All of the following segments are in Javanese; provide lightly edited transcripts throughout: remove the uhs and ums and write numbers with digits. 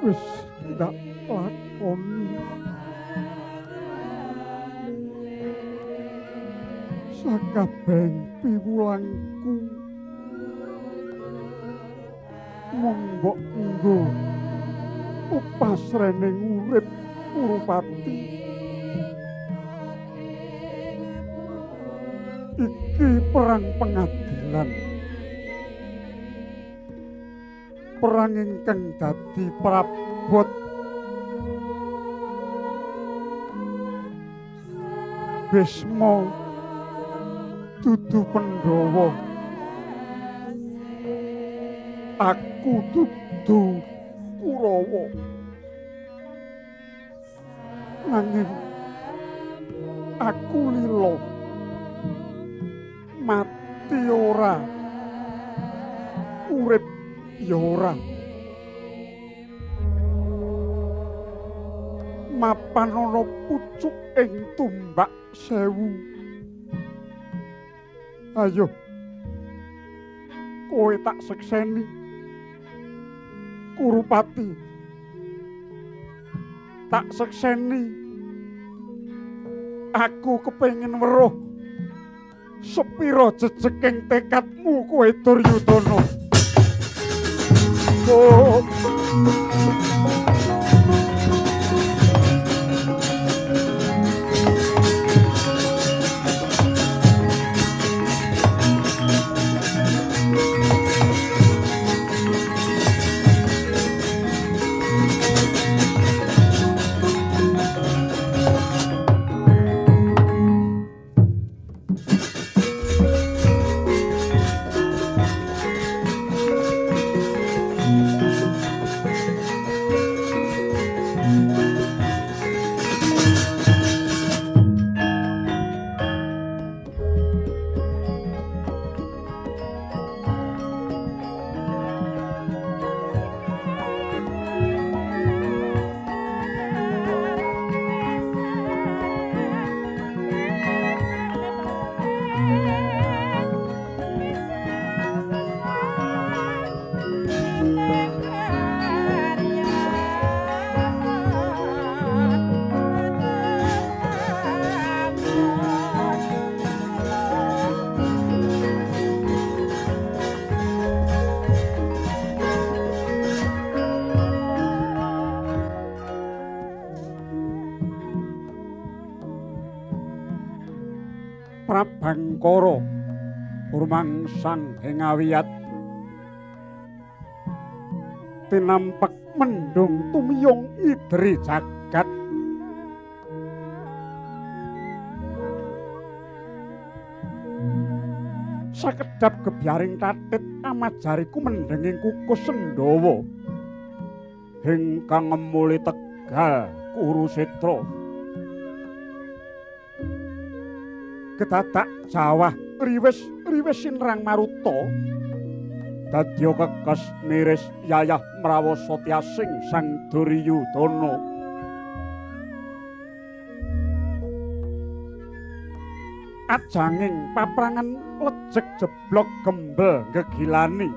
wis ndak lakoni sakabehing piwulangku mung mbok nggo pasrening urip Kurupati. Iki perang pengadilan, perang ingkang dadi prabot Bisma dudu Pandhawa, aku dudu Kurawa. Nanging aku lila mati ora, urip ya ora. Mapan ana pucuk ing tumbak sewu. Ayo kowe tak sekseni Kurupati, tak sekseni. Aku kepengin weruh sepira jejeking tekadmu kowe Duryudana. Oh. Prabangkara rumangsang ing awiyat tinampak mendung tumiyung idri jagat sakedap gebyaring kathit amajariku mendenging kukus Sendawa ingkang ngemuli Tegal Kurusetra kedadak jawah riwis sinrang maruta dadya kekes miris yayah mrawasa tyasing Sang Duryudana ajanging paprangan lejeg jeblok gembel gegilani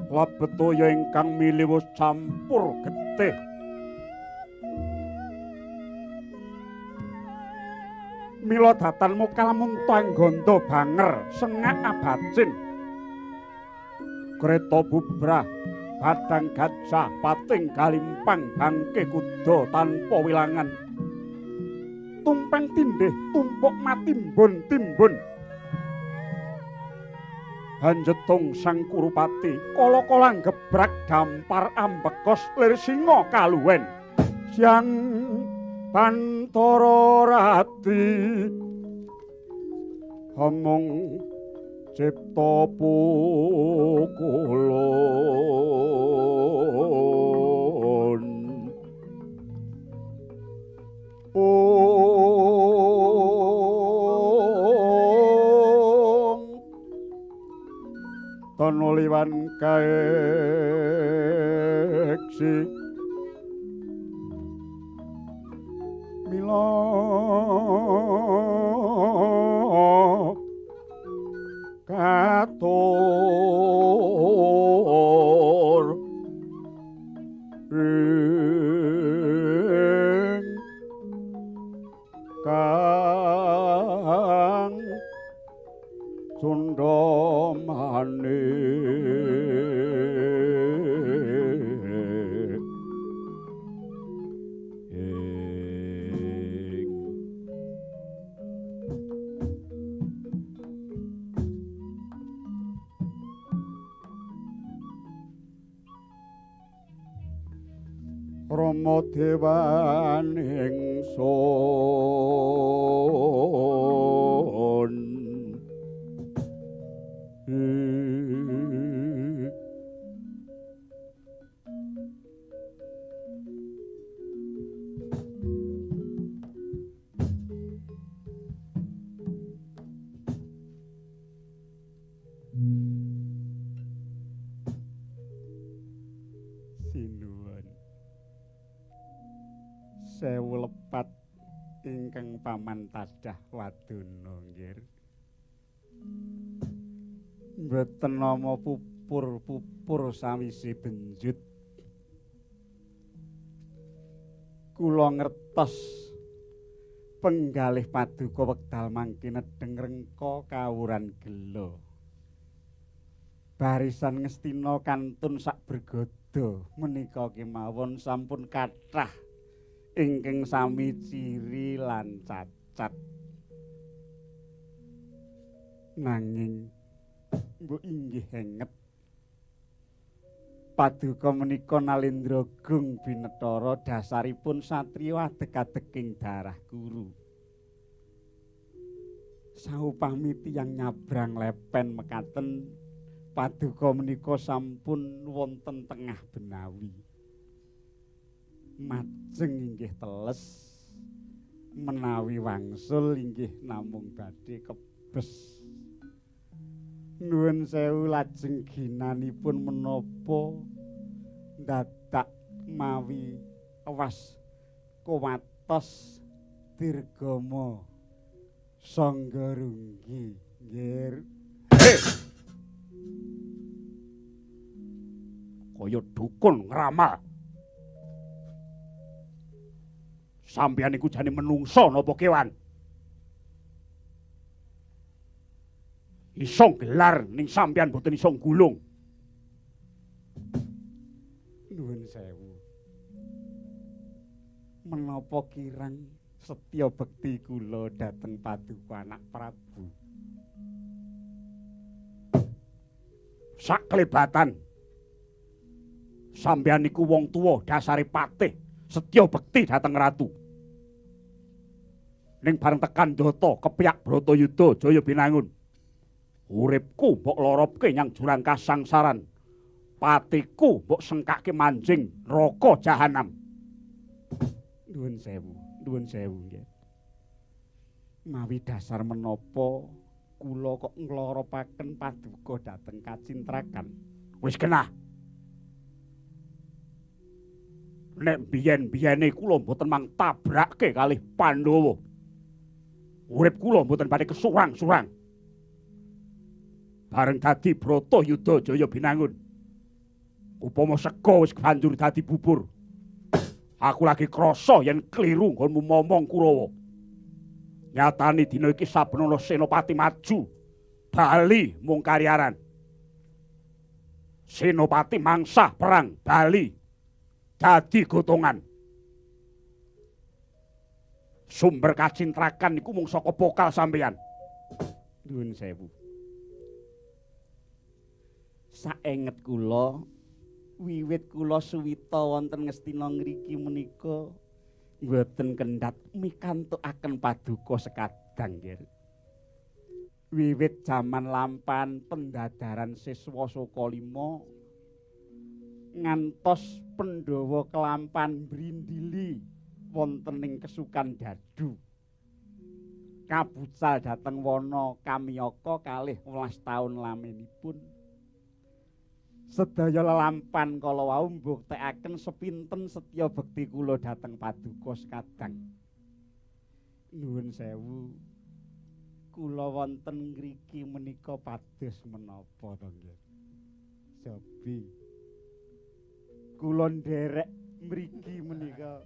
labetoya ingkang miliwus campur getih mila datanmu kalamunta ing ganda banger sengak abacin kreta bubrah badang gajah pating galimpang bangke kuda tanpa wilangan tumpeng tindih tumpuk matimbun-timbun hanjetung Sang Kurupati kala-kala gebrak dampar ambekos lir singa kaluwen Syang Bantara Rati hamung cipta pukulun tanuliwan kaeksi mila katur ing kang Sundamane Rama dewaning sun sinuwun sewu lepat ingkang paman tadah wadana nggih mboten nama pupur sawise benjut kula ngertos penggalih paduka wekdal mangke nedeng rengka kawuran gela barisan ngestina kantun sak bergodo menika kemawon sampun kathah ingkang sami ciri lan cacat nanging mbok inggih henget paduka menika Nalendra Gung Binetara dasaripun satriya adeg-adeging darah guru saupami tiyang nyabrang lepen mekaten paduka menika sampun wonten tengah benawi. Majeng inggih teles menawi wangsul inggih namung badhe kebes. Nuwun sewu lajeng ginanipun menapa dadak mawi awas kuwatos dirgama sangga runggi nggih. Kaya dukun ngramal. Sampeyan iku jane menungso napa kewan? Iso gelar ning sampeyan boten iso gulung. Nuwun sewu. Menapa kirang setya bekti kula dhateng paduka anak Prabu? Sak klebatan. Sampeyan niku wong tuwa dasare patih, setya bekti dhateng ratu. Ning bareng tekan Ndata kepyak Bratayuda Jaya Binangun. Uripku mbok lorobke nyang jurang kasangsaran. Patiku mbok sengkake manjing neraka jahanam. Nuwun sewu nggih. Mawi dasar menapa kula kok ngloropaken paduka dhateng kacintrakan? Wis genah. Nek biyen-biyene kula mboten mang tabrake kalih Pandhawa. Urip kula mboten badhe kesurang-surang. Bareng dadi Bratayuda Jaya Binangun. Upama sega wis banjur dadi bubur. Aku lagi krasa yen kliru nggonmu momong Kurawa. Nyatane dina iki saben ana senopati maju, bali mung karyaran. Senopati mangsah perang, bali dadi gotongan. Sumber kacintrakan niku mung saka pokal sampeyan. Nuwun sewu. Saenget kula wiwit kula suwita wonten Ngastina ngriki menika mboten kendhat mikantukaken paduka sekadang nggih. Wiwit jaman lampan pendadaran siswa Sokalima ngantos Pandhawa kelampan brindili wonten ing kesukan Dadu. Kabucal dhateng wana Kamiyaka kalih 11 taun lamenipun. Sedaya lelampan kala wau mbuktekaken sepinten setya bekti kula dhateng paduka sekadang. Nuwun sewu. Kula wonten ngriki menika pados menapa to nggih? Jabi. Kula nderek mriki menika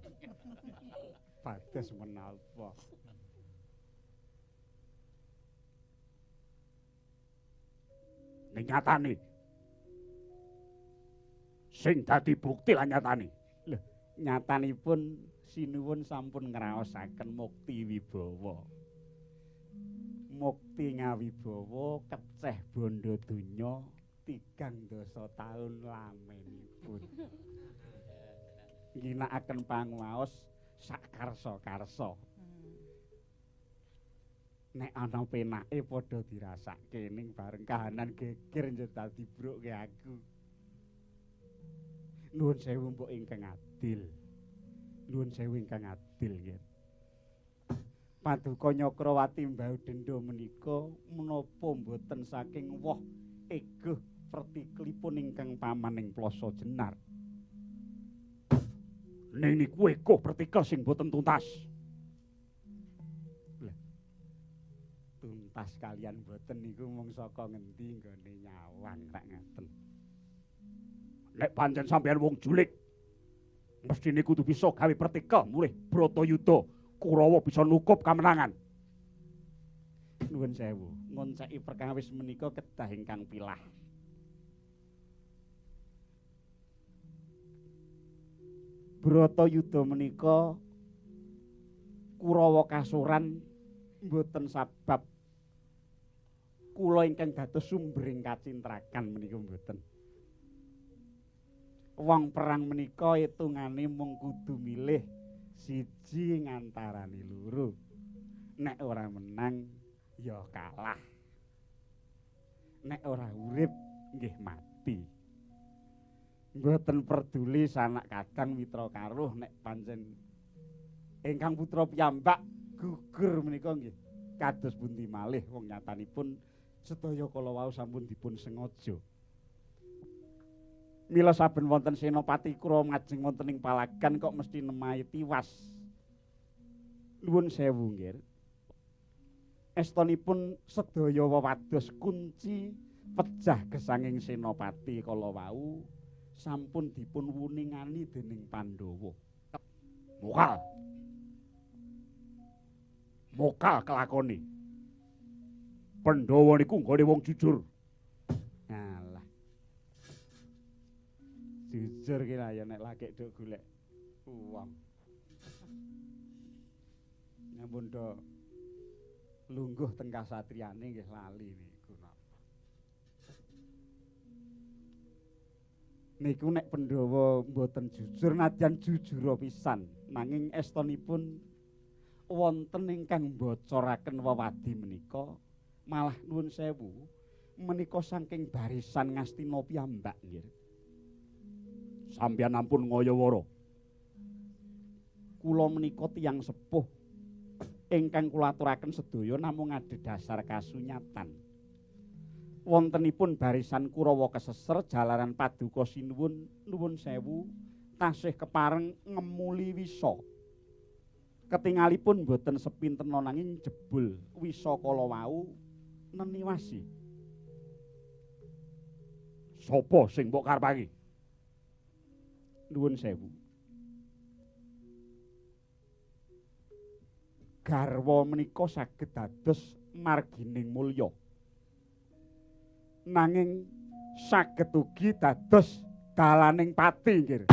pados menapa? Ning nyatane sing dadi bukti lan nyatane. Lho, nyatanipun sinuwun sampun ngraosaken mukti wibawa. Mukti ngawibawa keceh bondo donya 3 taun lamenipun. Ngginakaken panguwaos sakarsa-karsa. Nek ana penake padha dirasake ning bareng kahanan geger dadi bruk aku. Nuwun sewu mbok ingkang adil. Nuwun sewu ingkang adil nggih. Paduka Nyakrawati Mbau Denda menika menapa mboten saking woh eguh pertiklipun ingkang pamaning Plasa Jenar. Ning niku eguh pertikel sing boten tuntas. Lah. Tuntas kalian boten niku mung saka ngendi nggone nyawang rak ngaten. Nek pancen sampeyan wong julik, mestine kudu bisa gawe pertikel mulih Bratayuda Kurawa bisa nukup kamenangan. Nuwun sewu, ngonceki perkawis menika kedah ingkang pilah. Bratayuda menika Kurawa kasuran mboten sabab kula ingkang dados sumbering kacintrakan menika mboten. Wong perang menika hitungane mung kudu milih siji ngantarane loro. Nek ora menang ya kalah. Nek ora urip nggih mati. Mboten peduli sanak Kakang Mitra Karuh nek pancen ingkang putra piyambak gugur menika nggih kados pundi malih wong nyatanipun sedaya kala wau sampun dipun sengaja. Mila saben wonten senopati kura ngajeng wonten ing palagan kok mesti nemahi tiwas. Nuwun sewu nggih. Estonipun sedaya wewados kunci pejah gesanging senopati kala wau sampun dipun wuningani dening Pandhawa. Mokal kelakone. Pandhawa niku nggone wong jujur. Alah. Jujur ki lah ya nek lagi dok golek uang. Nyampun do lungguh teng kasatriyane nggih lali niku napa. Niku nek Pandhawa mboten jujur nadyan jujur pisan nanging estonipun wonten ingkang bocoraken wewadi menika malah nuwun sewu menika saking barisan Ngastina piyambak nggih. Sampeyan ampun ngayawara. Kula menika tiyang sepuh ingkang kula aturaken sedaya namung adhedhasar kasunyatan. Wontenipun barisan Kurawa keseser jalaran paduka sinuwun nuwun sewu tasih kepareng ngemuli wisa. Ketingalipun boten sepinten nanging jebul wisa kala wau neniwasi. Sapa sing mbok karepake? Nuwun sewu. Garwa menika saged dados margining mulya. Nanging saged ugi dados dalaning pati nggih.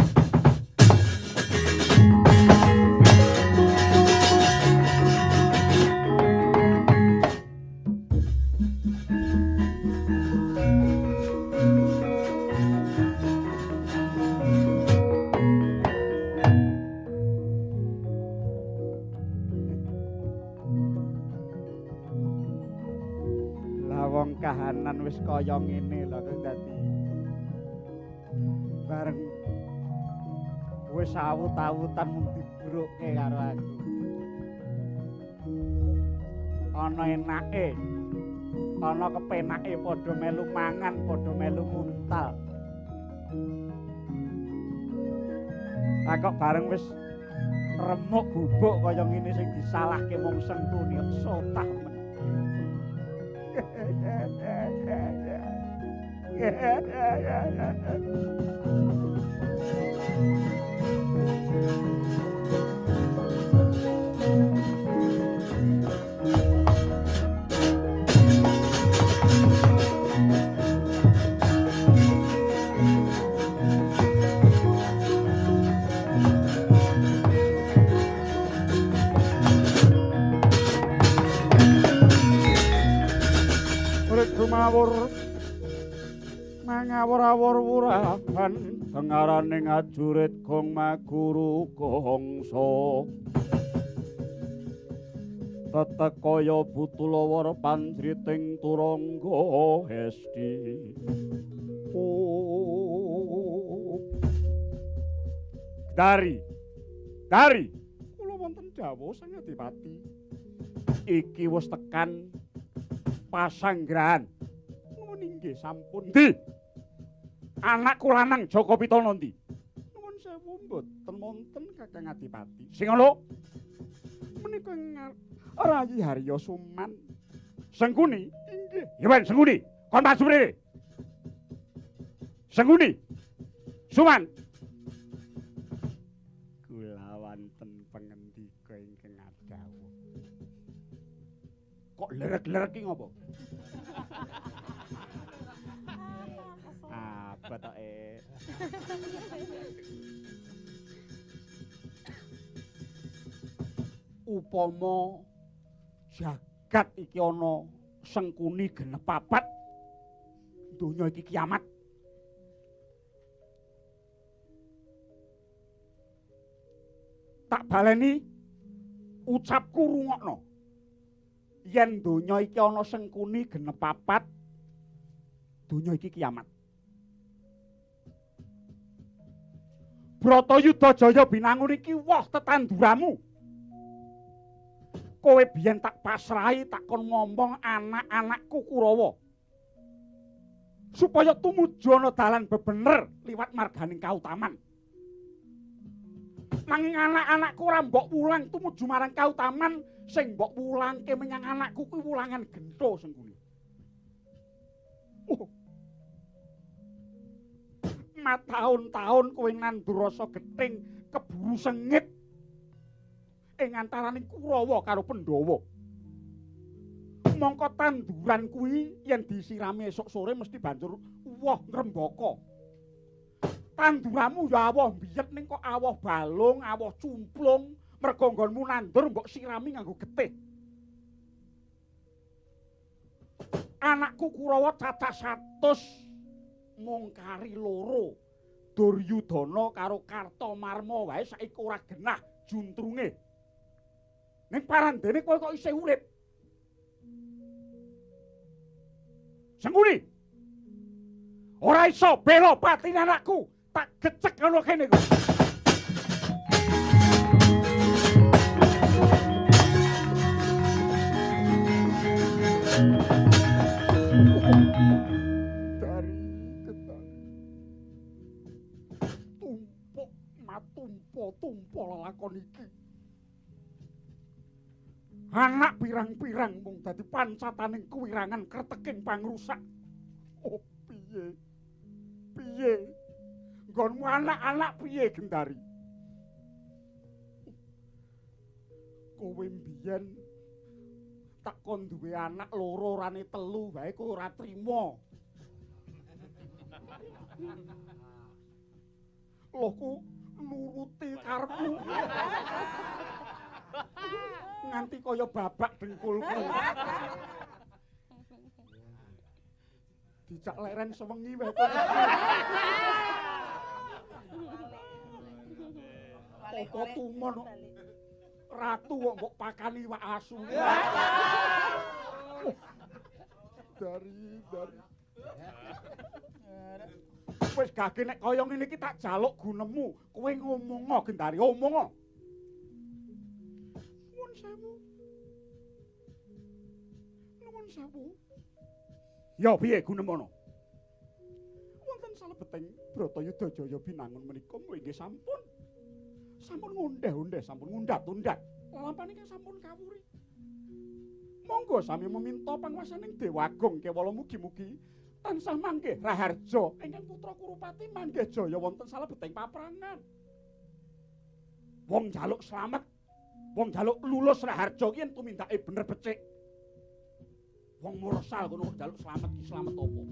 Kahanan wis kaya ngene lho kok dadi bareng wis awut-awutan mung dibrukke karo aku. Ana enake, ana kepenake padha melu mangan, padha melu muntal. Lah kok bareng wis remuk bubuk kaya ngene sing disalahke mung sengkuni sotah men. Mangawur-awur wurahan pengaraning ajurit gong maguru gongso tetekaya butulawar panjriting turangga hesti dari kula wonten dawuh Sang Adipati iki wis tekan pasanggrahan. Nggih sampun. Ndi? Anakku lanang Jaka Pitana ndi? Nuwun sewu mboten wonten Kakang Adipati. Sing ana menika Rayi Harya Suman. Sengkuni? Inggih. Ya ben Sengkuni. Kon maju mrene. Sengkuni. Suman. Kula wonten pangendika ingkang adhawuh. Kok lerek-lerek ki ngopo? Batoke. Upama jagat iki ana Sengkuni genep 4 donya iki kiamat. Tak baleni ucapku rungokno. Yen donya iki ana Sengkuni genep 4 donya iki kiamat. Bratayuda Jaya Binangun iki woh tetanduramu. Kowe biyen tak pasrahi tak kon ngomong anak-anakku Kurawa. Supaya tumuju ana dalan bebener liwat marganing kautaman. Nanging anak-anakku ora mbok wulang tumuju marang kautaman, sing mbok wulangke menyang anakku kuwi wulangan gento sengkune. Mataun-taun kowe nandur rasa gething keburu sengit ing antaraning Kurawa karo Pandhawa. Mongko tanduran kuwi yen disirami esuk sore mesti banjur woh ngrembaka. Tanduramu ya awoh mbiyet ning kok awoh balung, awoh cumplung, merga nggonmu nandur mbok sirami nganggo getih. Anakku Kurawa cacah 100 mung kari loro. Duryudana karo Kartamarma wae saiki ora genah juntrunge. Ning parandene kowe kok isih urip. Sengkuni. Ora iso bela patine anakku. Tak gecek ana kene kok. Dari ketan. Tumpuk matumpo lelakon iki. Anak pirang-pirang mung dadi pancataning kuwirangan kreteking pangrusak. Oh piye? Piye? Nggonmu anak-anak piye Gendari? Kowe mbiyen tak kon duwe anak loro rane telu wae kowe ora trima. Loh ku nuruti karepmu. Nganti kaya babak dengkulku. Dijak leren sewengi wae kok. Apa tumon ratu kok mbok pakani wak asu. Dari. Wis gage nek kaya ngene iki tak jaluk gunemu, kowe ngomongo Gendari, omongo. Nuwun sewu. Ya piye gunemono? Wonten salebeting Bratayuda Jaya Binangun menika inggih sampun ngundeh-undeh, sampun ngundat-undat. Lalampahan ingkang sampun kawuri. Monggo sami meminta panguwasaning Dewa Agung kewala mugi-mugi tansah manggih raharja ingkang putra Kurupati manggih jaya wonten salebeting paprangan. Wong njaluk slamet, wong njaluk lulus raharja ki yen tumindake bener becik. Wong mursal kono njaluk slamet ki slamet apa?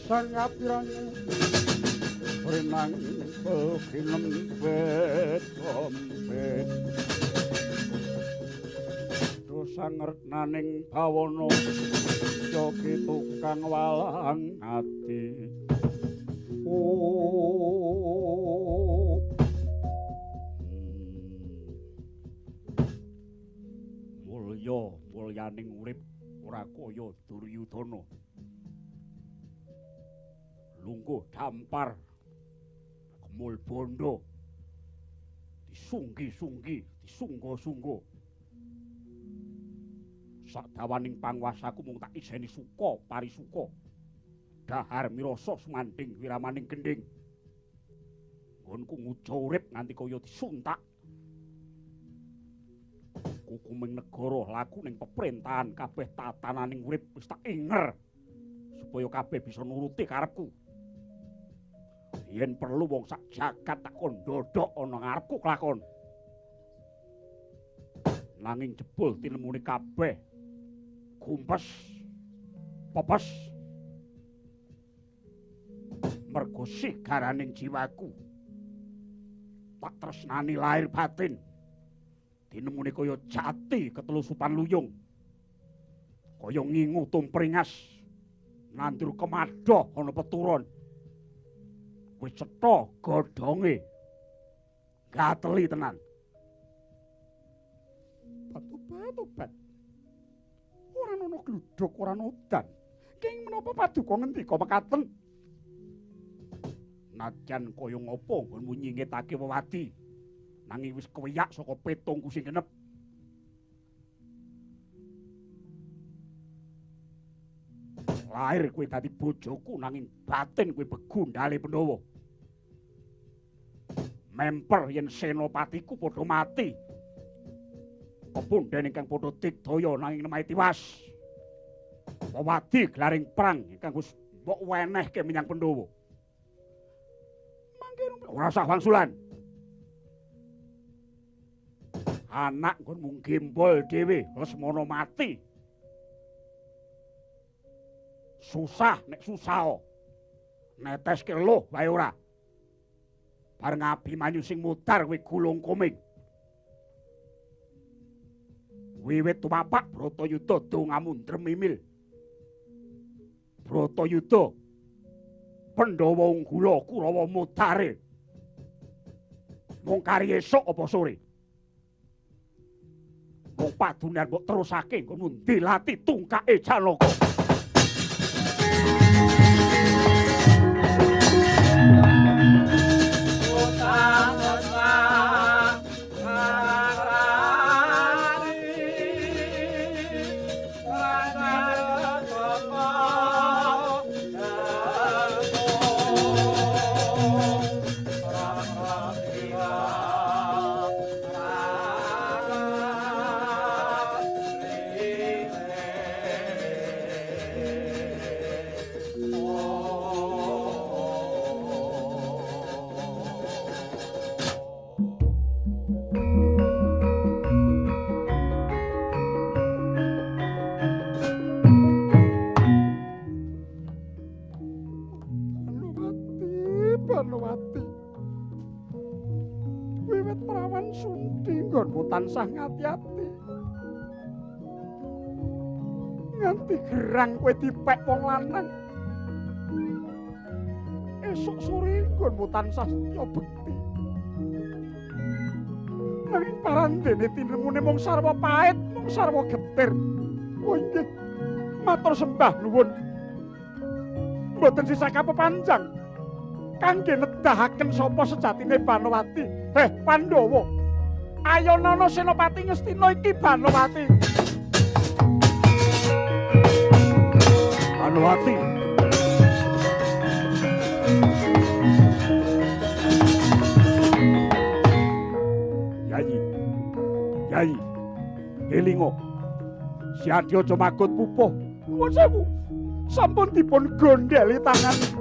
sangat pirang renang pekinem betombe dosa ngertnaning bawana joki tukang walang ati mulyaning urip ora kaya Duryudana lungguh dampar kemul bondo disunggi-sunggi disunggo-sunggo sadawaning pangwasaku mung tak iseni suka parisuka dahar mirasa sumanding wiramaning gending nggonku nguja urip nganti kaya disuntak hukuming negara laku ning peperintahan kabeh tatananing urip wis tak inger supaya kabeh bisa nuruti karepku yen perlu wong sak jagat tak kon ndodhok ana ngarepku kelakon nanging jebul tinemune kabeh kumpes pepes mergo sigaraning jiwaku tak tresnani lahir batin dinemune kaya jati ketelusupan luyung kaya ngingu tumpringas nandur kemadoh ana peturon wis cetha godhonge gateli tenan tobat ora ana gluduk ora nodan king menapa paduka ngendika mekaten najan kaya ngapa nggonmu nyingetake wewadi nanging wis keweyak saka petungku sing genep lahir kowe dadi bojoku nanging batin kowe begundale Pandhawa memper yen senopatiku padha mati pepundhen ingkang padha digdaya nanging nemahe tiwas wewadi glaring perang ingkang wis mbok wenehke menyang Pandhawa mangke ora usah wangsulan anak nggonmu gembol dhewe Lesmana mati susah nek susah neteske loh wae ora bareng Abimanyu sing mutar kowe gulung koming wiwit tumapak Bratayuda dongamu ndremimil Bratayuda Pandhawa unggula Kurawa mutare mung kari esuk apa sore wong padunan mbok terusake nggonmu ndilati tungkake Janaka tansah ngati-ati nganti gerang kowe dipek wong lanang esuk sore nggonmu tansah setya bekti nanging parandene tinemune mung sarwa pait mung sarwa getir oh inggih matur sembah nuwun mboten sisa kapepanjang kangge nedahaken sapa sejatine Banowati Pandhawa ayo nono Senopati Ngastina iki Banowati. Banowati. Yayi. Elingo. Si Adya aja makut pupuh. Nuwun sewu. Sampun dipun gondheli tangan.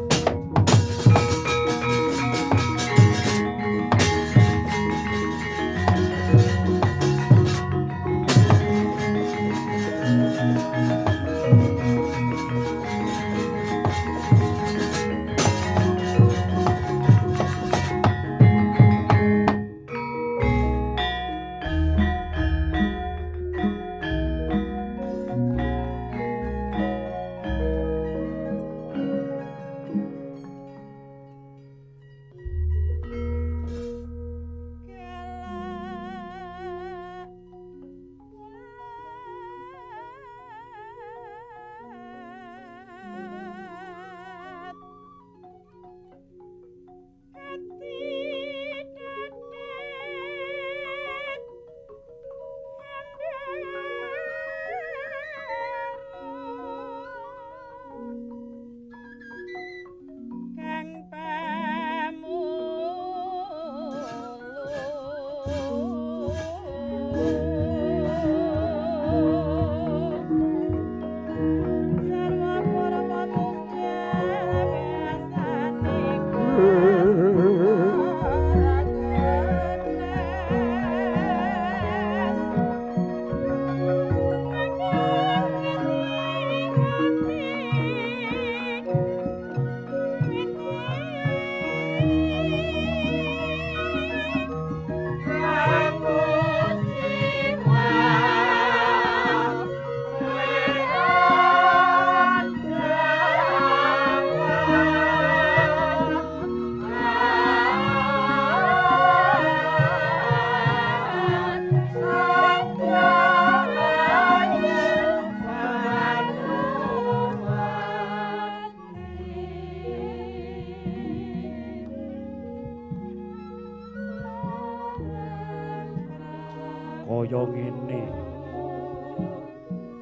kaya ngene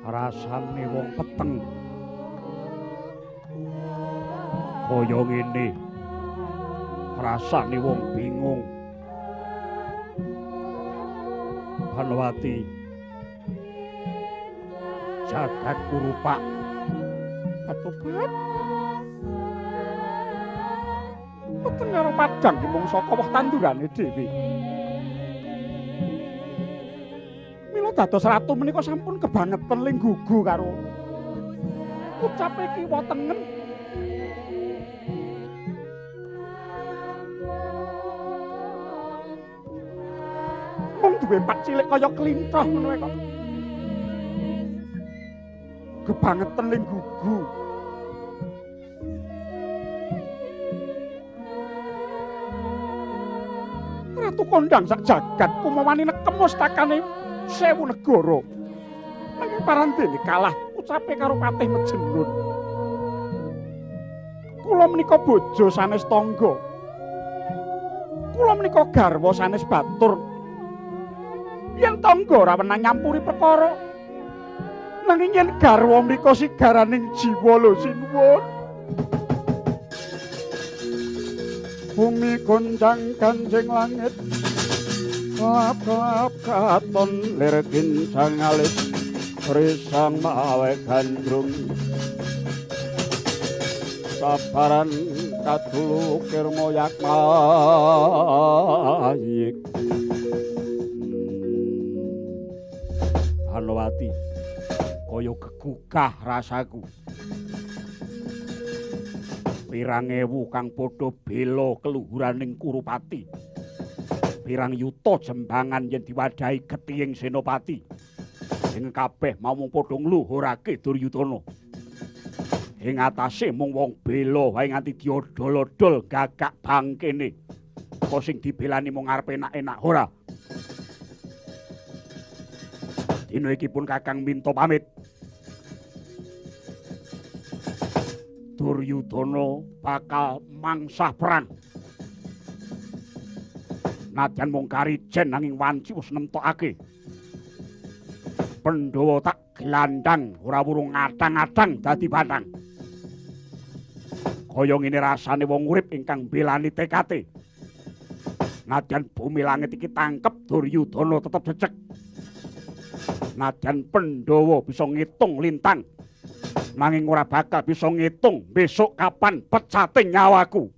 rasane wong peteng kaya ngene rasane wong bingung Panwati jagat kurupak atupat peteng karo padang mung saka woh tandurane dhewe dados ratu menika sampun kebangetan ling gugu karo ucape kiwa tengen. Mung duwe pat cilik kaya klinthah ngono kok. Kebangetan ling gugu. Ratu kondang sak jagat kumawani nekem mustakane 1000 negara. Nanging parandene kalah ucape karo Patih Mejenun. Kula menika bojo sanes tangga. Kula menika garwa sanes batur. Yen tangga ora wenang nyampuri perkara. Nanging yen garwa menika sigaraning jiwa lho sinuwun. Bumi goncang kanjeng langit. Kelap-kelap katon lir gincang alit risang mawe gandrung sabaran kadulukir moyak mayik Panwati kaya gegugah rasaku pirang ewu kang padha bela keluhuraning Kurupati pirang yuta jembangan yen diwadahi Getihing Senopati ing kabeh mau padha ngluhurake Duryudana ing atase mung wong bela wae nganti diodol-odol gagak bangkene apa sing dibelani mung arep enak-enak ora dina iki pun Kakang minta pamit Duryudana bakal mangsah perang nadyan mung karijen nanging wanci wis nemtokake. Pandhawa tak glandang ora wurung ngatang-atang dadi batang. Kaya ngene rasane wong urip ingkang belani tekate. Nadyan bumi langit iki tangkep Duryudana tetep jejeg. Nadyan Pandhawa bisa ngitung lintang. Nanging ora bakal bisa ngitung besok kapan pecating nyawaku.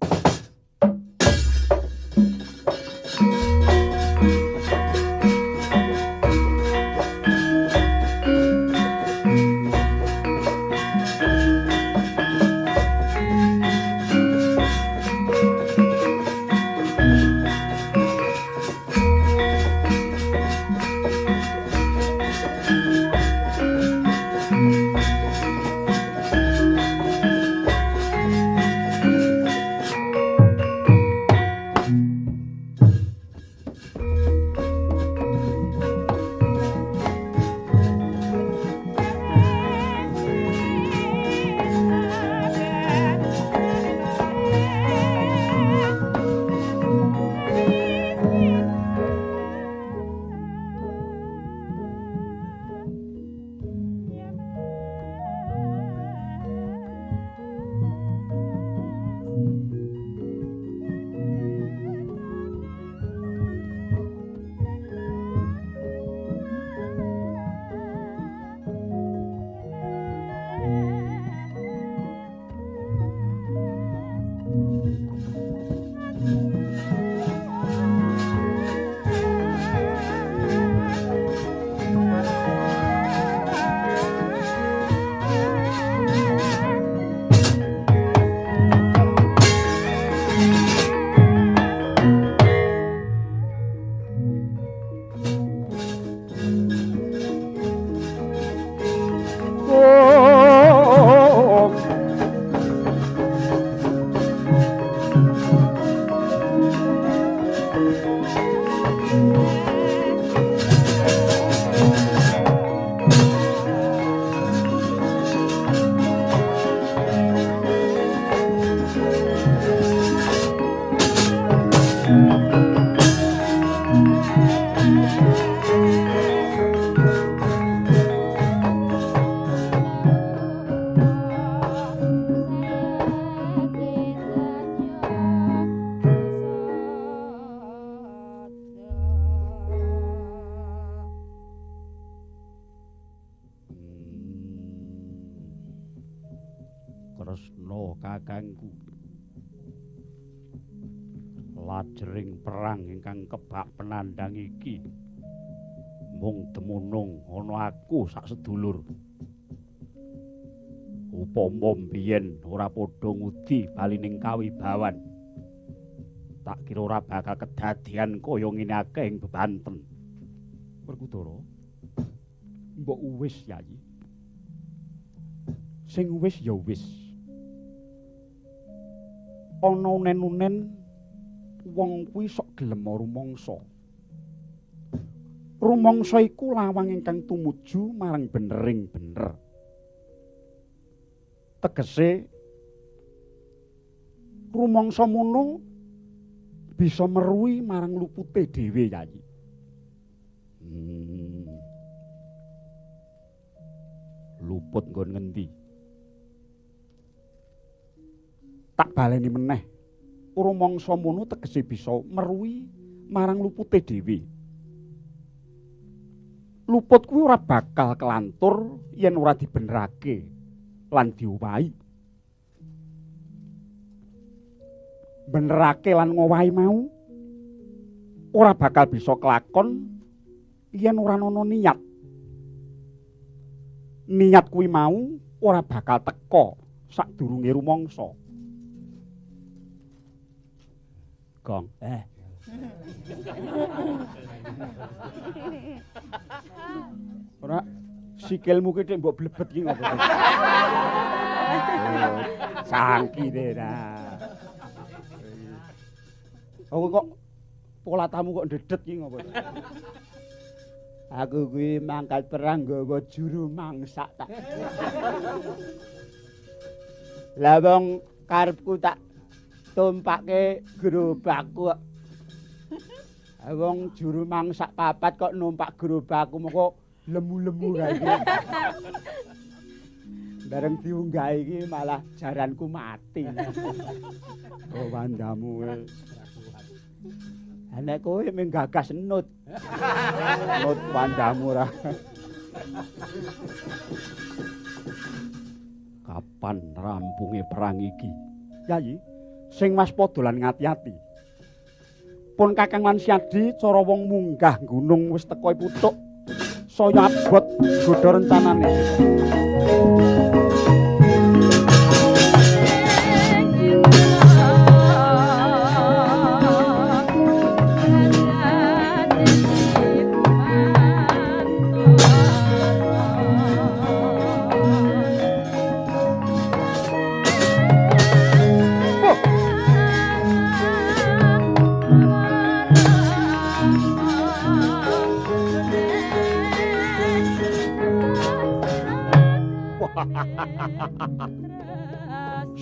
Lajering perang ingkang kebak penandang iki mung demunung ana aku sak sedulur. Upama biyen ora padha ngudi balining kawibawan, tak kira ora bakal kedadian kaya ngene akeh ing bebanten. Werkudara, mbok wis Yayi. Sing wis ya wis. Ana unen-unen wong kuwi sok gelem rumangsa. Rumangsa iku lawang ingkang tumuju marang benering bener. Tegese rumangsa mono bisa meruhi marang lupute dhewe Yayi. Luput nggon ngendi? Tak baleni meneh. Rumangsa mono tegese bisa meruhi marang lupute dhewe. Luput kuwi ora bakal kelantur yen ora dibenerake lan diowahi. Benerake lan ngowahi mau ora bakal bisa kelakon yen ora ana niat. Niat kuwi mau ora bakal teka sadurunge rumangsa. Gong. Ora sikilmu ki mbok blebet ki ngopo. Sangkine dah. Aku kok pola tamu kok ndedet ki ngopo. Aku kuwi mangkat perang nggawa juru mangsak tak. Lah wong karepku tak tumpake gerobakku kok. Wong juru mangsak papat kok numpak gerobakku moko lemu-lemu kae iki. Bareng diunggah iki malah jaranku mati. Oh wandamu. Anek kowe mung gagas nut. Nut wandamu ra. Kapan rampunge perang iki? Yayi, sing waspada lan ngati-ati. Pun Kakang Mansyadi cara wong munggah gunung wis teka putuk. Saya abot godha rencanane.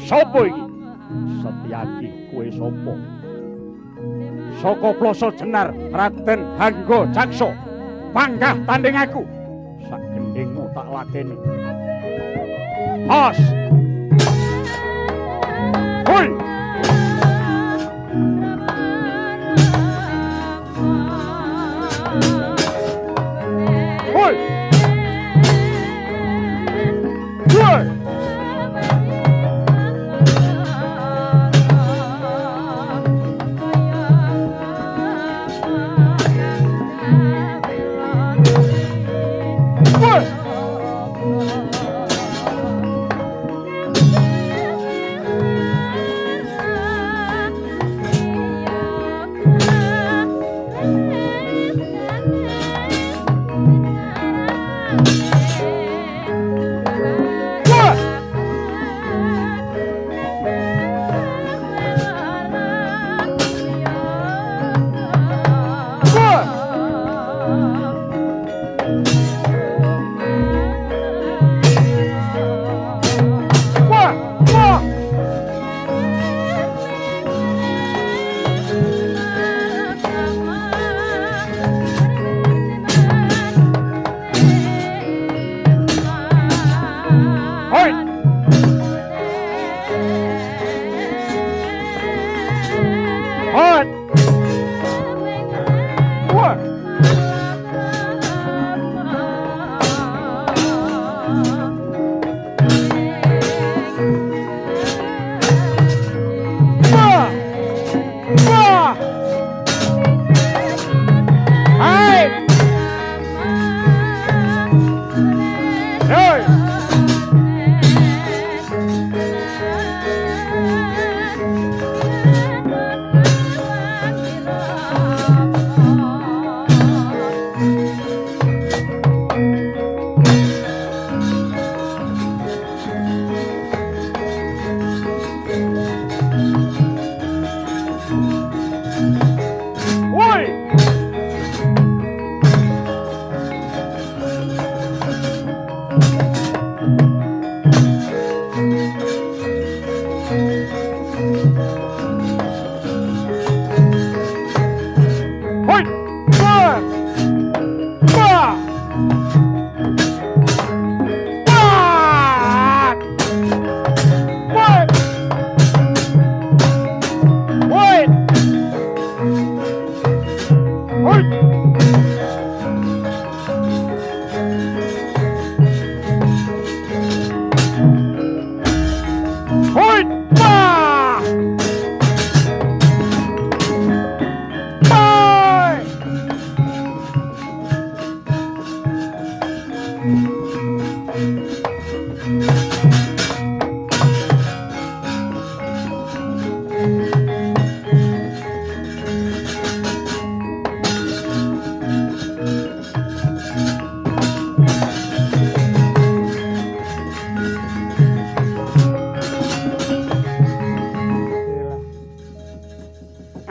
Sopo iki? Setyaki kowe sopo? Saka Plasa Jenar Raden Hangga Jaksa. Panggah tanding aku. Sak gendhingmu tak ladeni. Has. Hoi. Hoi. Hoi.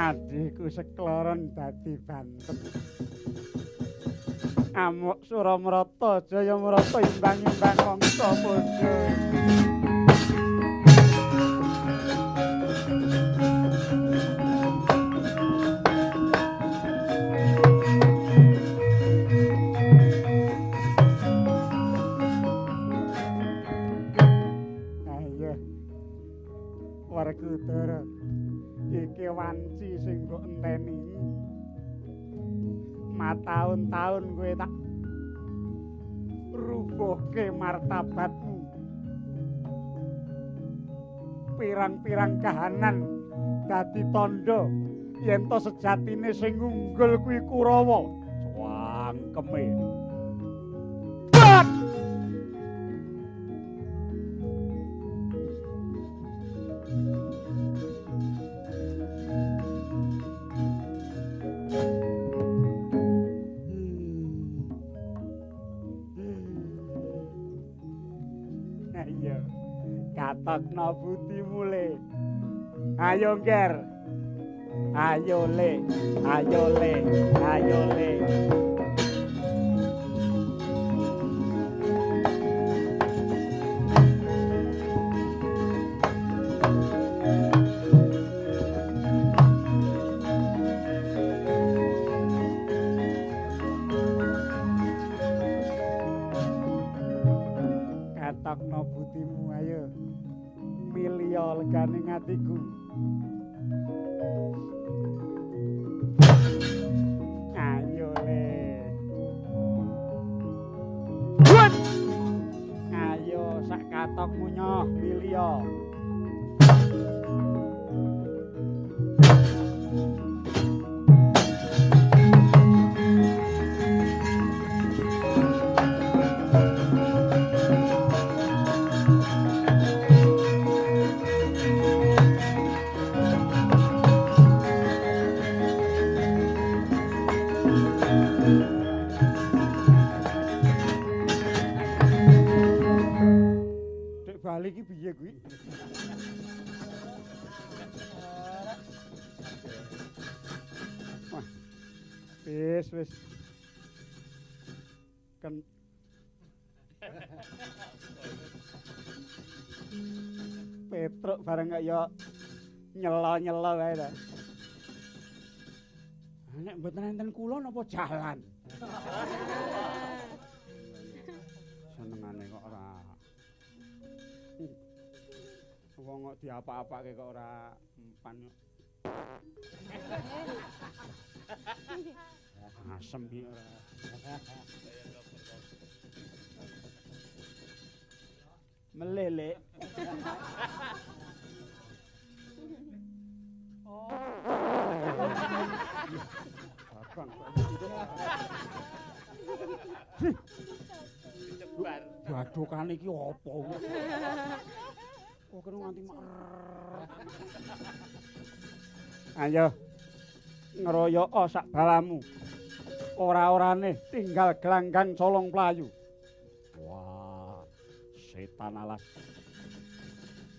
Adhiku sekloron dadi banten. Amuk Suramrata, Jayamrata imbang-imbang mangsa padha. Werkudara iki wanci sing mbok enteni. Mataun-taun kowe tak rubuhke martabatmu. Pirang-pirang kahanan dadi tandha yen to sejatine sing unggul kuwi Kurawa. Cangkeme. Katokno butimu le. Ayo Nger. Ayo le. Ayo le. Ayo le. Katokno butimu ayo. Milya leganing atiku. Ayo le. Ayo sak katokmu nyoh milya. Bali iki piye kuwi? Wah. Wis. Kan Petruk bareng kaya nyela-nyela wae ta. Nek mboten enten kula napa jalan? Senengane kok ora wong kok diapa-apake kok ora empan kok. Asem iki ora. Melelek. Oh. Abang kok cebar. Badokane iki apa? Kok kena nganti mer. Ayo. Ngeroyok sak balamu. Ora-orane tinggal gelanggang colong playu. Wah, setan alas.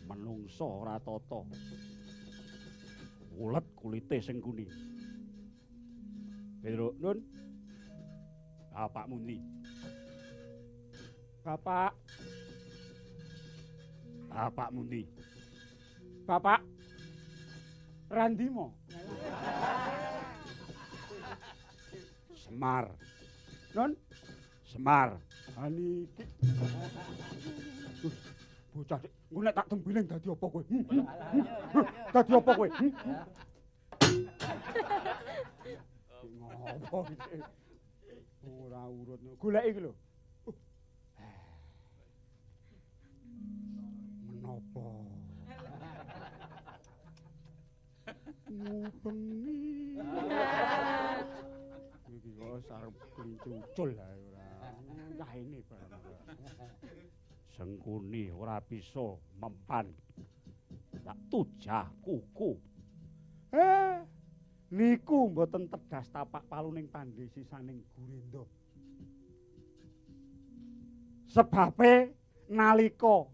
Menungso ora tata. Ulet kulite sing kuning. Pedro, Nun. Bapak Mundi. Bapak. Bapak Mundi. Bapak. Randimo. Semar. Non? Semar. Aniki. Bocah dik, engko nek tak tembiling dadi apa kowe? Dadi apa kowe? Ngopo iki? Ora urut. Goleki iki lho. Menapa? Ngubengi. Iki kok sarep klincucul ae ora. Kaene barang. Sengkuni ora bisa mempan. Tak tujah kuku. Niku mboten tedas tapak paluning pandhe sisaning Gurindha. Sebabe nalika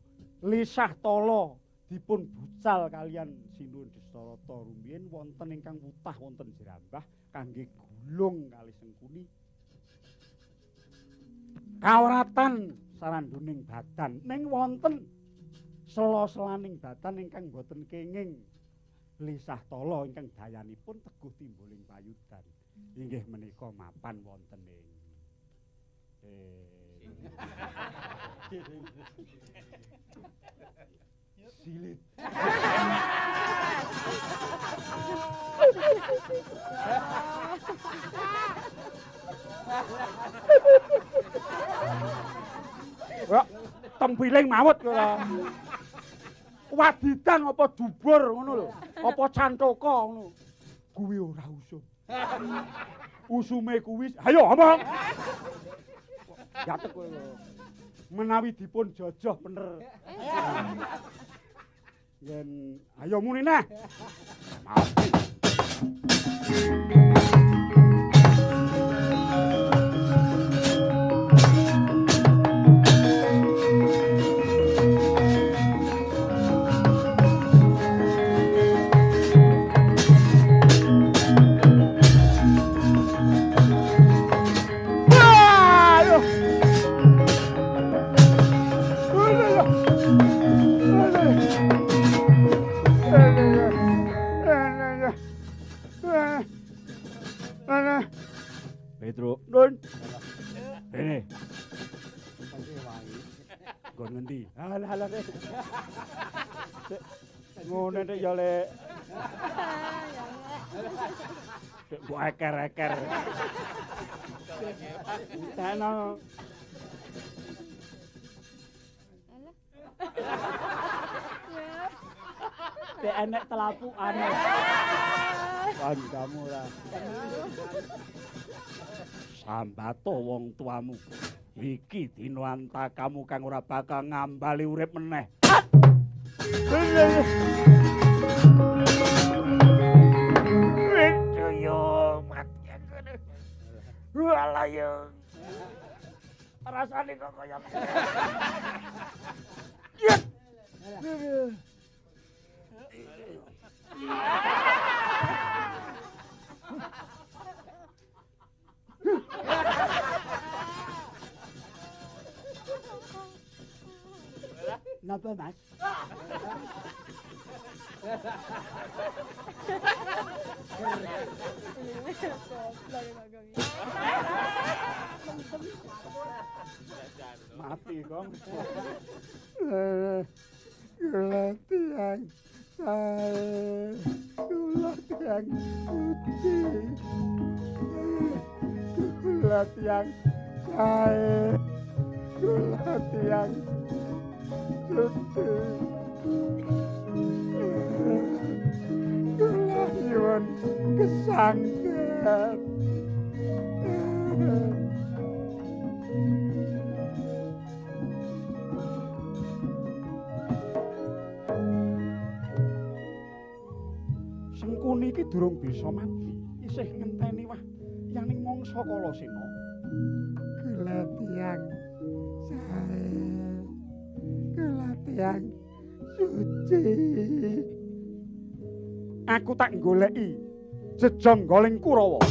Lisah Tala dipun bucal kalian Sinuhun Dasarata rumiyin wonten ingkang wutah wonten Jerambah kangge gulung kali Sengkuni. Kawratan saranduning batan ning wonten sela-selaning batan ingkang boten kenging lisah tala ingkang dayanipun teguh timbuling payudan inggih menika mapan wonten ing silit. Wah, tempiling mawut kula. Wadidan apa dubur ngono lho, apa cantoka ngono. Kuwi ora usum. Usume kuwi, ayo omong. Gatek kowe lho. Menawi dipun jajah bener. Yen ayo muni neh. Mati. Pedro, Nun. Ini. Gon ngendi? Halah rek. Ngono nek ya lek. Mbok eker-eker. Tano. Dek enek telapukan. Wan kamu lah. Sambato wong tuamu. Iki dina antakamu kang ora bakal ngambali urip meneh. Yo mati ngene. Walah yo. Rasane kok kaya. Napa Mas? Mati kong. Kelatihan saya, kelatihan putih, kelatihan saya, kelatihan putih, kelahiran kesanggar. Sengkuni iki durung bisa mati, isih ngenteni wah yaning mangsa Kalasena. Kelatihan sae, kelatihan suci. Aku tak goleki jejonggoling Kurawa.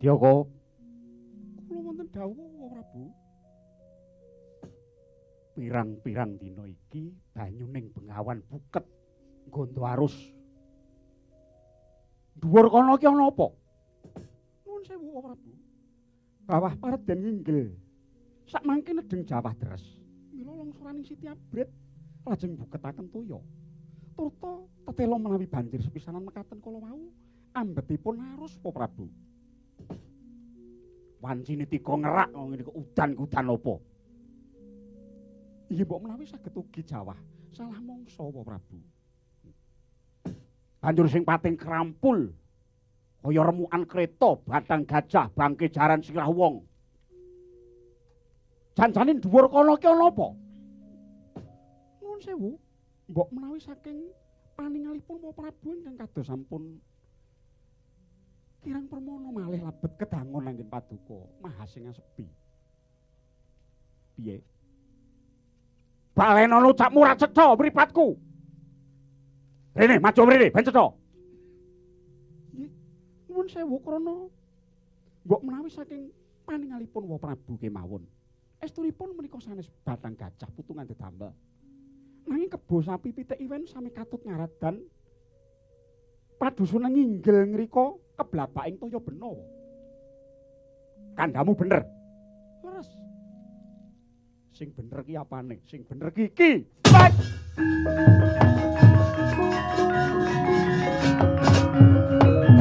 Setyaka kula wonten dawuh Prabu. Pirang-pirang dina iki banyuning Bengawan buket nggondo arus. Dhuwur kono ki ana apa? Nuwun sewu Prabu. Bawah Paredèn nginggil. Sak mangke nedeng jawah deres. Mila longsuraning Siti Abrit lajeng buketaken toya. Turta tetela menawi banjir sepisanan mekaten kala wau ambetipun arus Po Prabu. Wancine tika ngerak ngene kok udan-udan apa? Inggih mbok menawi saged ugi jawah salah mangsa Po Prabu. Banjur sing pating krampul kaya remukan kreta batang gajah bangke jaran sirah wong. Janjane dhuwur kono ki ana apa? Nuwun sewu, mbok menawi saking paningalipun Po Prabu ingkang kados sampun kirang permono malih labet kedangon anggen paduka Mahasingha sepi. Piye? Balena ucapmu ra cetha mripatku. Rene maju mrene ben cetha. Nggih. Nuwun sewu krana mbok menawi saking paningalipun Wa Prabu kemawon. Estunipun menika sanes batang gajah putungan dedamel. Nanging kebo sapi pitik iwen sami katut ngaradan padusunan nginggil ngrika keblabaking toya bena. Kandhamu bener. Leres. Sing bener ki apane? Sing bener ki iki.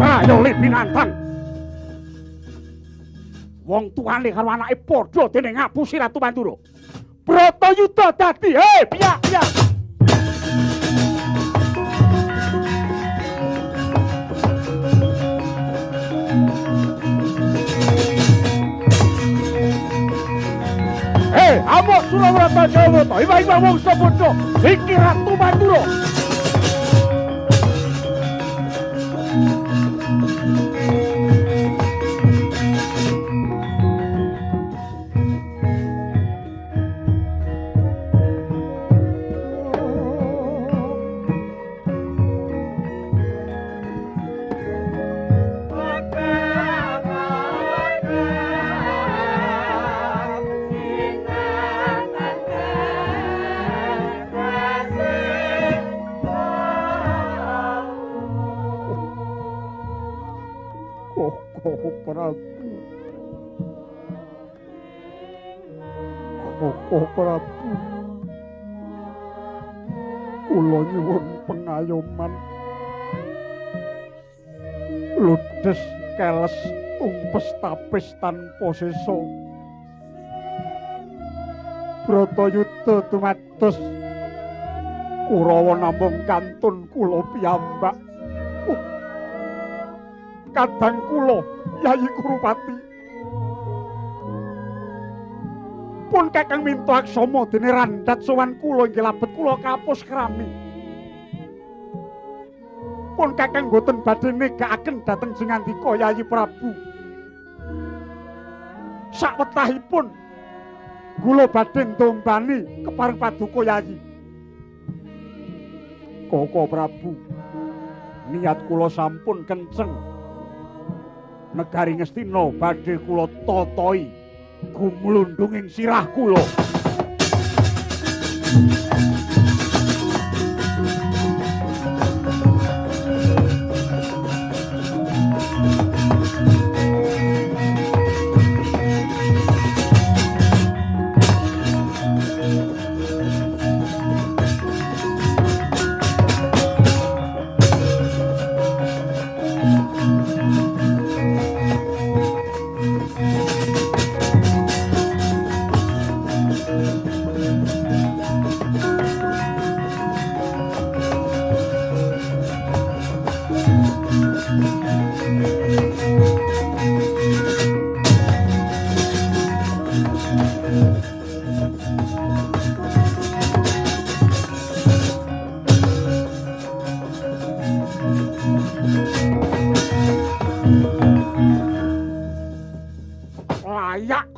Ayo le binatang. Wong tuane karo anake padha dene ngapusi Ratu Pandura. Bratayuda dadi, piyak. Amuk Surawarta Jawata, iwa-iwa wong sabodho, iki Ratu Pandura. Koko Prabu, kula nyuwun pengayoman. Ludes keles umpes tapis tanpa sesa. Bratayuda dumados Kurawa namung kantun kula piyambak. Kadang kula Yayi Kurupati pun kakang minto aksama dene randhat sowan kula inggih labet kula kapus krami. Pun kakang boten badhe negakaken dhateng jengandika Yayi Prabu. Sawetahipun kula badhe ndombani kepareng paduka Yayi. Koko Prabu, niat kula sampun kenceng. Negari Ngastina badhe kula totohi gumlundung ing sirah kula.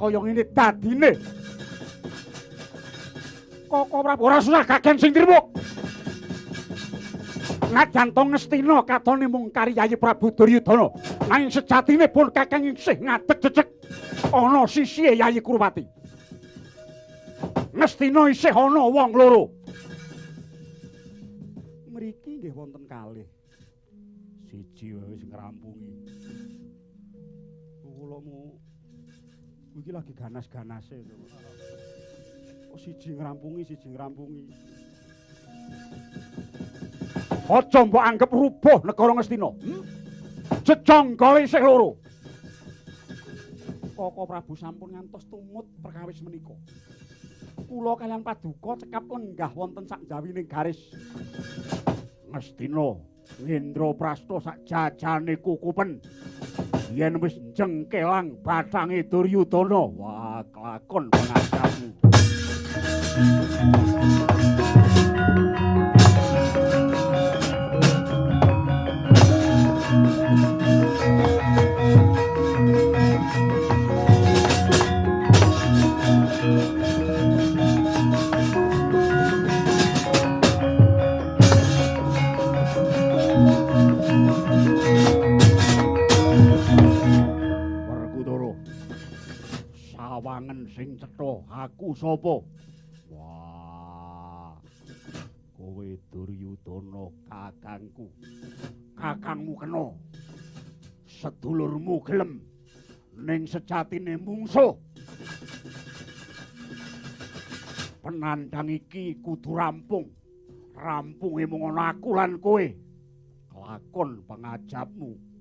Kaya ngene dadine. Koko Prabu ora susah kagen sing trimo. Najan to Ngastina katone mung karyayi Prabu Duryudana, nanging sejatine pun Kakang isih ngadeg-dedeg ana sisihe Yayi Kurwati. Ngastina isih ana wong loro. Mriki nggih wonten kalih. Siji wae wis ngrampungi. Kulamu iki lagi ganas-ganase to. Oh, siji ngrampungi. Aja mbok anggap rubuh negara Ngastina. Jejongkole isih loro. Koko Prabu sampun ngantos tumut perkawis menika. Kula kalian Paduka cekap lenggah wonten sak jawining garis. Ngastina Indraprasta sak jajane kukupen. Yen wis jengkelang bathange Duryudana, wah kelakon pangajapmu. Sawangen sing cetha aku sapa? Wah, kowe Duryudana kakangku. Kakangmu kena. Sedulurmu gelem ning sejatine mungsuh. Penandhang iki kudu rampung. Rampunge mung ana aku lan kowe. Kelakon pangajapmu.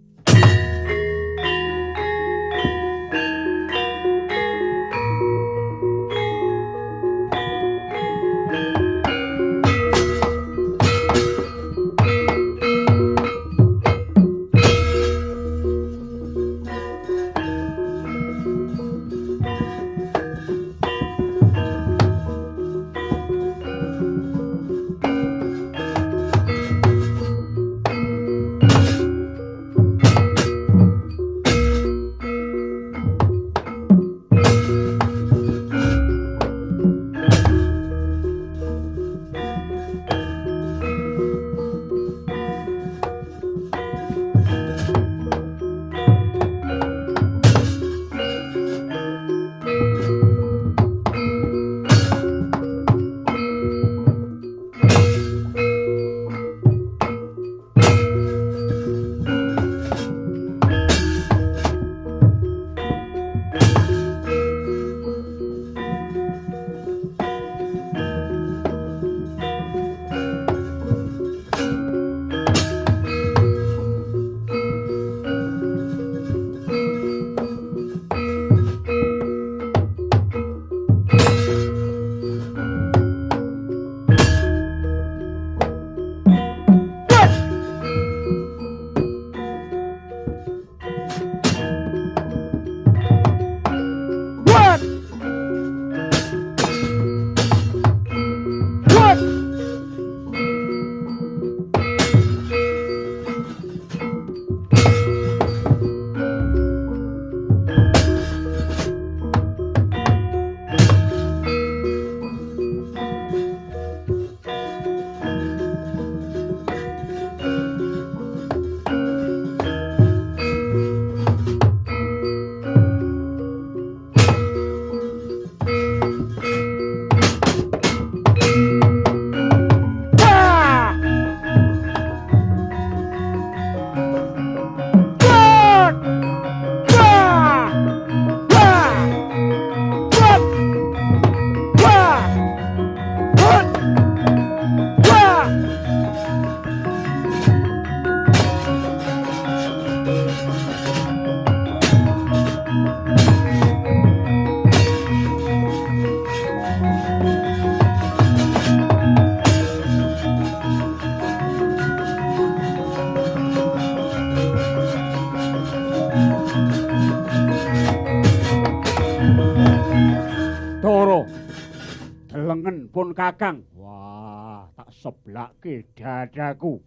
pun Kakang. Wah, tak seblakke dadaku.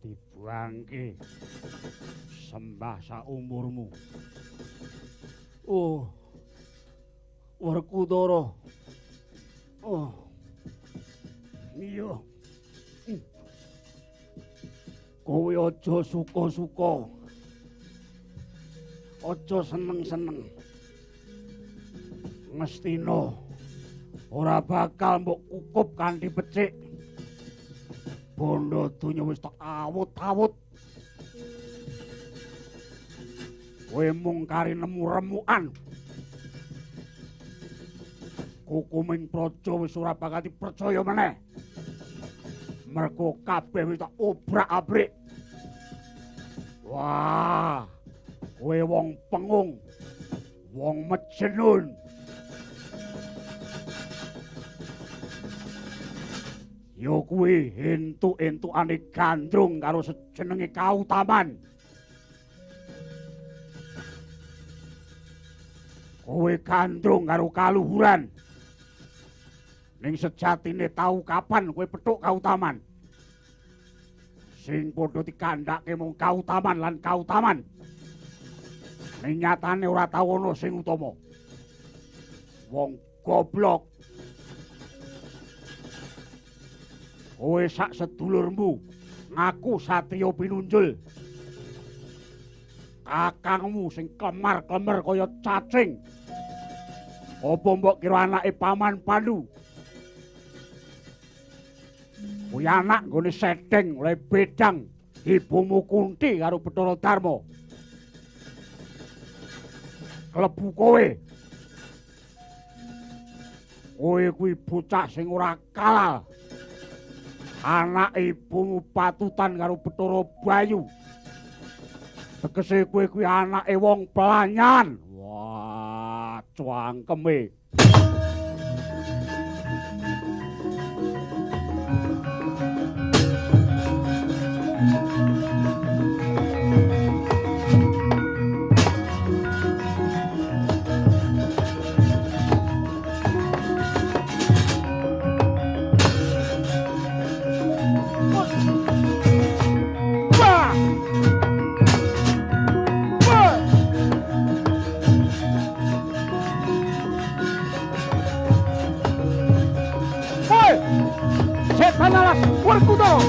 dibuangke sembah saumurmu. Oh, Werkudara. Oh, iya. Kowe aja suka-suka. Aja seneng-seneng. Mestina ora bakal mbok kukup kanthi becik. Bondo donya wis tak awut-awut. Kowe mung kari nemu remukan. Kukuming praja wis ora bakal dipercaya meneh. Mergo kabeh wis tak obrak-abrik. Wah, kowe wong pengung, wong mejenun. Yo kuwi entuk-entukane gandrung karo sejenenge Kautaman. Kowe gandrung karo kaluhuran. Ning sejatine tau kapan kowe petuk Kautaman? Sing padha dikandhake mung Kautaman lan Kautaman. Ning nyatane ora tau ana sing utama. Wong goblok. Kowe sak sedulurmu ngaku satriya pinunjul. Kakangmu sing kemar-kemer kaya cacing. Apa mbok kira anake Paman Pandu? Kuwi anak nggone setting oleh bedang ibumu Kunti karo Bathara Darma. Klebu kowe. Kowe kuwi bocah sing ora kalah. Anak ibumu patutan karo Bathara Bayu. Tegese kowe kuwi anake wong pelanyan. Wah, cangkeme. Werkudara.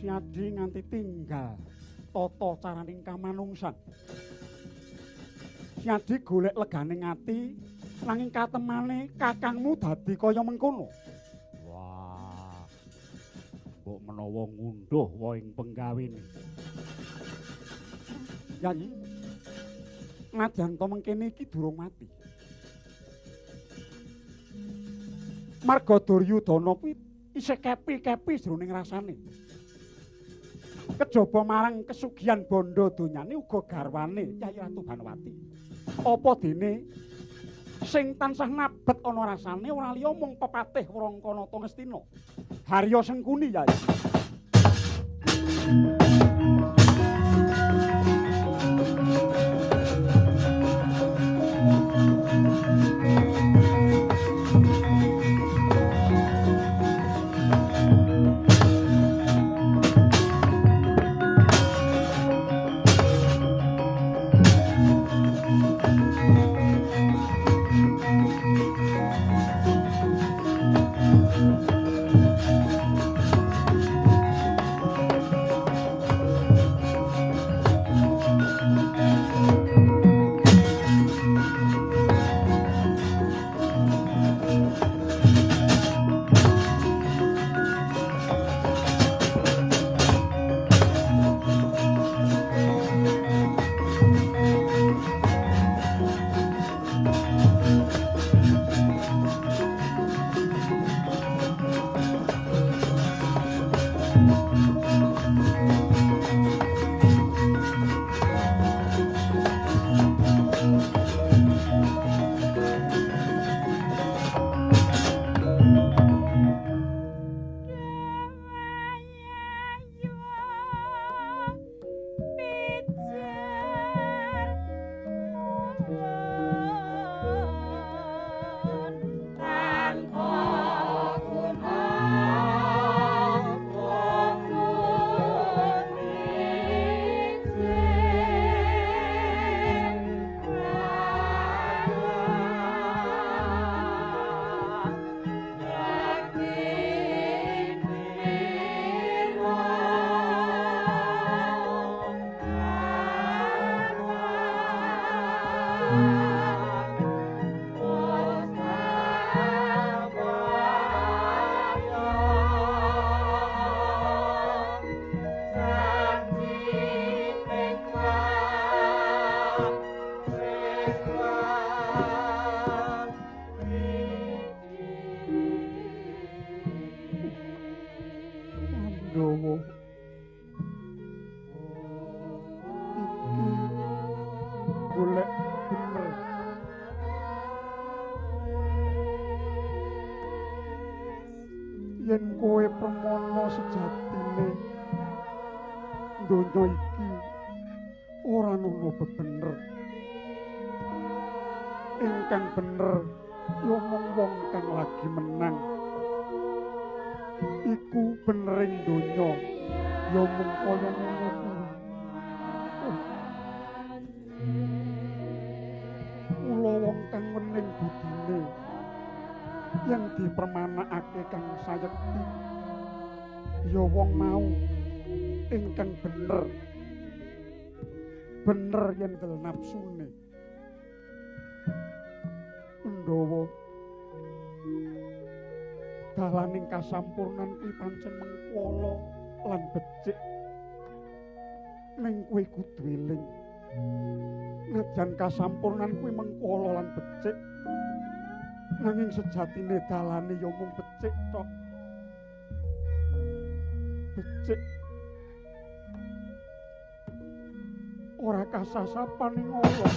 Siadi nganti tinggal tata caraning kamanungsan. Siadi golek leganing ati nanging katemane kakangmu dadi kaya mengkono. Wah. Mbok menawa ngunduh wae ing penggawene. Yayi. Nadyan to mengkene iki durung mati. Marga Duryudana kuwi isih kepi-kepi jroning rasane. Kejaba marang kesugihan bondo donyane uga garwane Yayi Ratu Banawati. Apa dene sing tansah nabet ana rasane ora liya mung pepatih Wrangkanata Ngastina. Harya Sengkuni Yayi. Pandhawa iki golek bener yen kowe permana sejatine donya iki ora ana bebener ingkang bener yo mung wong kang lagi menang iku benering donya ya mung kaya ngono kuwi. Kula wong kang wening budine yen dipermanakake kang sayekti ya wong mau ingkang bener yen del nafsune. Pandhawa dalaning kasampurnan kuwi pancen mengkola lan becik. Ning kowe kudu eling. Najan kasampurnan kuwi mengkola lan becik, nanging sejatine dalane ya mung becik tok. becik. Ora kasasapan ing Allah.